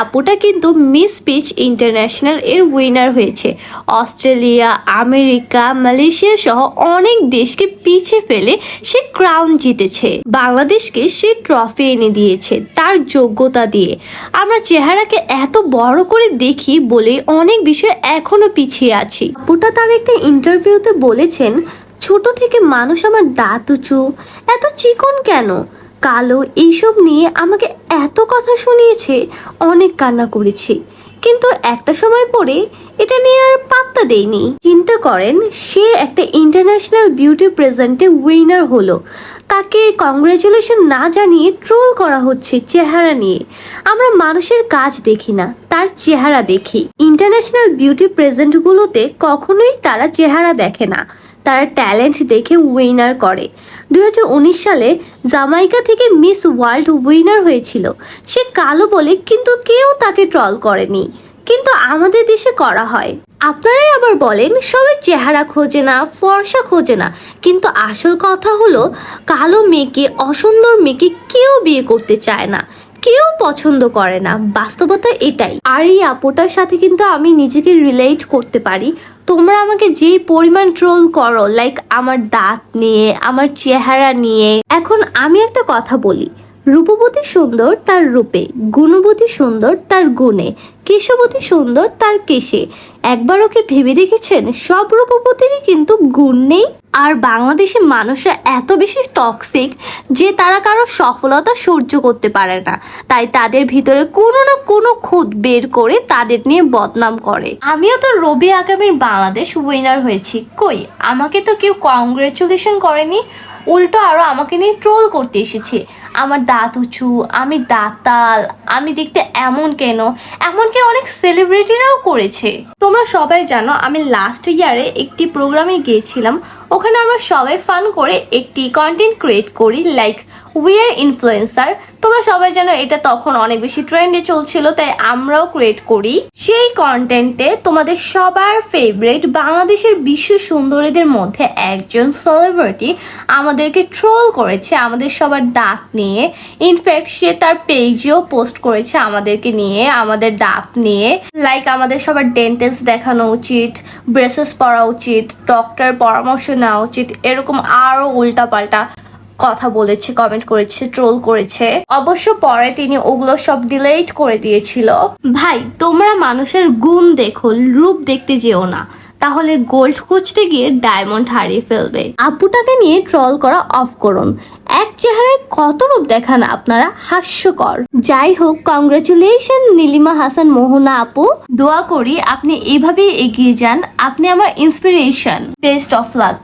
আপুটা কিন্তু miss pitch international এর উইনার হয়েছে। অস্ট্রেলিয়া, আমেরিকা, মালয়েশিয়া সহ অনেক দেশকে পিছিয়ে ফেলে সে ক্রাউন জিতেছে। বাংলাদেশকে সে ট্রফি এনে দিয়েছে তার যোগ্যতা দিয়ে। আমরা চেহারাকে এত বড় করে দেখি বলে অনেক বিষয় এখনো পিছিয়ে আছি। আপুটা তার একটা ইন্টারভিউতে বলেছেন, ছোট থেকে মানুষ আমার দাঁত উঁচু, এত চিকন কেন, কালো, এইসব নিয়ে আমাকে এত কথা শুনিয়েছে, অনেক কান্না করেছি, কিন্তু একটা সময় পরে এটা নিয়ে আর পাত্তা দেয়নি। চিন্তা করেন, সে একটা ইন্টারন্যাশনাল বিউটি প্রেজেন্টে উইনার হলো, তাকে কংগ্রেচুলেশন না জানিয়ে ট্রোল করা হচ্ছে চেহারা নিয়ে। আমরা মানুষের কাজ দেখি না, তার চেহারা দেখি। ইন্টারন্যাশনাল বিউটি প্রেজেন্টগুলোতে কখনোই তারা চেহারা দেখে না, তার ট্যালেন্ট দেখে উইনার করে। 2019 সালে জামাইকা থেকে মিস ওয়ার্ল্ড উইনার হয়েছিল। সে কালো বলে কিন্তু কেউ তাকে ট্রল করেনি, কিন্তু আমাদের দেশে করা হয়। আপনারাই আবার বলেন সবাই চেহারা খোঁজে না, ফর্সা খোঁজে না, কিন্তু আসল কথা হলো কালো মেয়েকে, অসুন্দর মেয়েকে কেউ বিয়ে করতে চায় না, কেউ পছন্দ করে না। বাস্তবতা এটাই। আর এই আপুটার সাথে কিন্তু আমি নিজেকে রিলেট করতে পারি। তোমরা আমাকে যে পরিমাণ ট্রোল করো, লাইক আমার দাঁত নিয়ে, আমার চেহারা নিয়ে। এখন আমি একটা কথা বলি, রূপবতী সুন্দর তার রূপে, গুণবতী সুন্দর তার গুণে, কেশবতী সুন্দর তার কেশে। একবার ওকে ভেবে দেখেছেন, সব রূপবতীরই কিন্তু গুণ নেই। আর বাংলাদেশে মানুষরা এত বেশি টক্সিক যে তারা কারো সফলতা সহ্য করতে পারে না, তাই তাদের ভিতরে কোনো না কোনো খুঁত বের করে তাদের নিয়ে বদনাম করে। আমিও তো রবি আগামীর বাংলাদেশ উইনার হয়েছি, কই আমাকে তো কেউ কংগ্রেচুলেশন করেনি, উল্টো আরো আমাকে নিয়ে ট্রোল করতে এসেছে। আমার দাঁত উঁচু, আমি দাঁতাল, আমি দেখতে এমন কেন, এমনকি অনেক সেলিব্রিটিরাও করেছে। তোমরা সবাই জানো আমি লাস্ট ইয়ারে একটি প্রোগ্রামে গিয়েছিলাম, ওখানে আমরা সবাই ফান করে একটি কন্টেন্ট ক্রিয়েট করি, লাইক উই আর ইনফ্লুয়েন্সার। তোমরা সবাই জানো এটা তখন অনেক বেশি ট্রেন্ডে চলছিল, তাই আমরাও ক্রিয়েট করি। সেই কন্টেন্টে তোমাদের সবার ফেভারিট বাংলাদেশের বিশ্ব সুন্দরীদের মধ্যে একজন সেলিব্রিটি আমাদেরকে ট্রোল করেছে আমাদের সবার দাঁত নিয়ে। ইনফ্যাক্ট সে তার পেজেও পোস্ট করেছে আমাদেরকে নিয়ে, আমাদের দাঁত নিয়ে, লাইক আমাদের সবার ডেন্টিস্ট দেখানো উচিত, ব্রেসেস পরা উচিত, ডক্টর পরামর্শ নেওয়া উচিত, এরকম আরো উল্টাপাল্টা কথা বলেছে, কমেন্ট করেছে, ট্রোল করেছে। অবশ্য পরে তিনি ওগুলো সব ডিলিট করে দিয়েছিল। ভাই, তোমরা মানুষের গুণ দেখো, রূপ দেখতে যেও না, তাহলে গোল্ড খুঁজতে গিয়ে ডায়মন্ড হারিয়ে ফেলবে। আপুটাকে নিয়ে ট্রল করা অফ করুন। এক চেহারায় কত রূপ দেখান আপনারা, হাস্যকর। যাই হোক, কংগ্রেচুলেশন নীলিমা হাসান মোহনা আপু। দোয়া করি আপনি এইভাবেই এগিয়ে যান, আপনি আমার ইন্সপিরেশন। Best of luck.